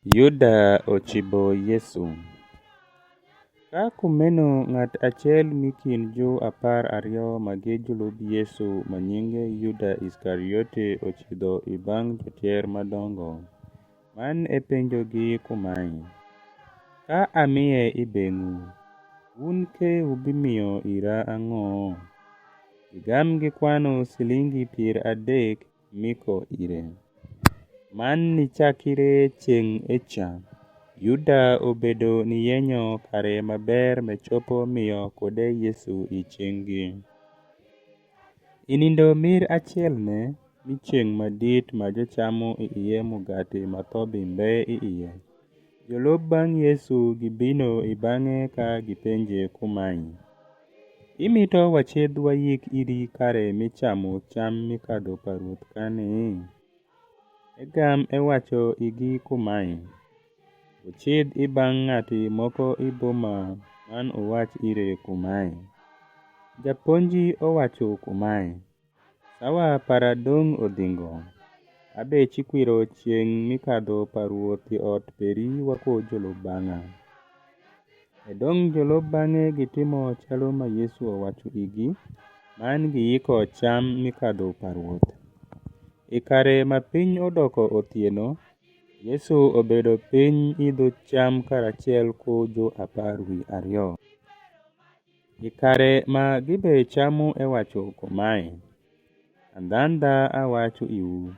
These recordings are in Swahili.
Yuda ochibo Yesu. Ka kumeno ng'at achiel mikind jo 12 magi jolup Yesu manyinge Yuda Iskariote ochidho i bang' joter madongo man e penjogi kumae, "Ka amiye ibeng'u, un ke ubimiyo ira ang'o?" Gigam gikwano silingi 30 miko ire. Man ni chakire chieng' echa, Yuda obedo niyenyo kare maber mechopo miyo kode Yesu i chieng' gi. Inindo mir achielne mi chieng' madit ma jochamo iye mugati matho bimbe iye. Jolup bang' Yesu gibino i bang'e ka gipenje kumae, "Imito wachedh wayik iri kare michamo cham mikadho paruoth kane?" Egam ewacho igi kumae, "Uchidh i bang' ng'ati moko i boma man uwach ire kumae, Japuonji owacho kumae, Sawa para dong' odhingo, abe chikwiro chieng' mikadho paruoth i ot peri wako jolup bang'a." E dong' jolup bang'e gitimo chalo ma Yesu owacho igi man giyiko cham mikadho paruoth. I kare ma piny odoko otieno, Yesu obedo piny idho cham karachiel ko jo 12. I kare ma gibe chamo ewacho kumae, "Andhandha awacho iu,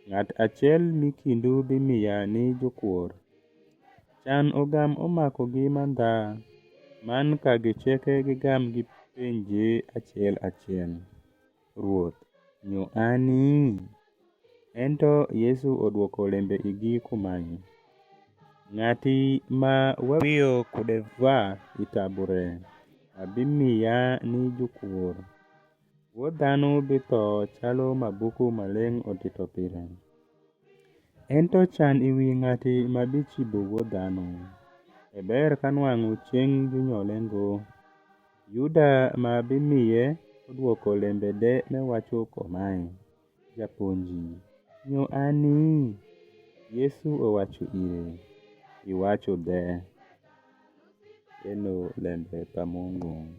ng'at achiel mikindu bimiya ni jokuor." Chan ogam omakogi mandha man ka gicheke gigam gipenje achiel achiel, "Ruoth, nyo ani?" Ento Yesu oduoko lembe igi kumae, "Ng'ati ma wiyo kodeva itabore, abimiya ni jokuor. Wuod dhano bitho chalo mabuku maleng' otito pile. Ento chan iwi ng'ati mabichibo wuod dhano. E ber kanwang'o chieng' jonyolengo." Yuda ma bimiye oduoko lembe de mewacho kumae, "Japuonji, nyo ani?" Yesu owacho ire, "Iwacho de." Eno lembe pa Mungu.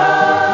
Oh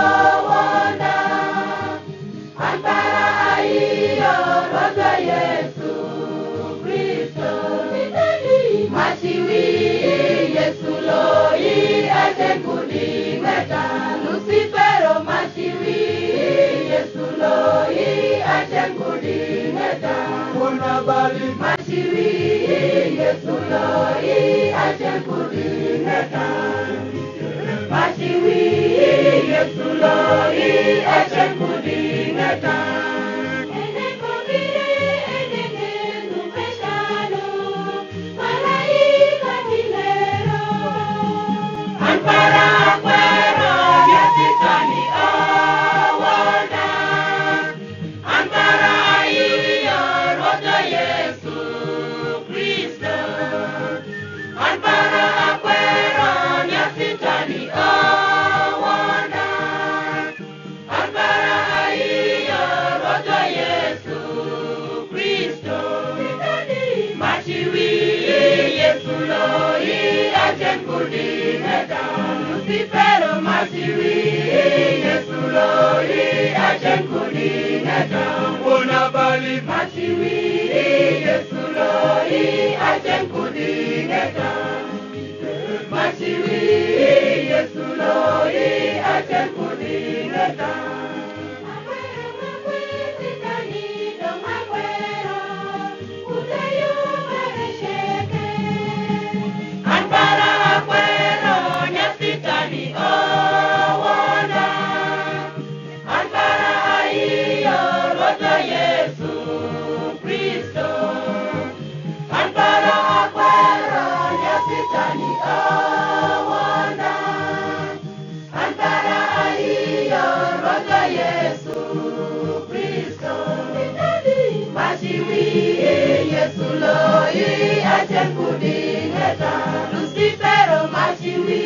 i achen kudingeta. Lucifero machiwi,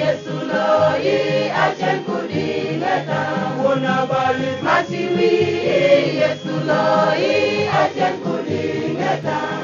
Yesu lo i achen kudingeta. Una bali Machiwi, Yesu lo i achen kudingeta.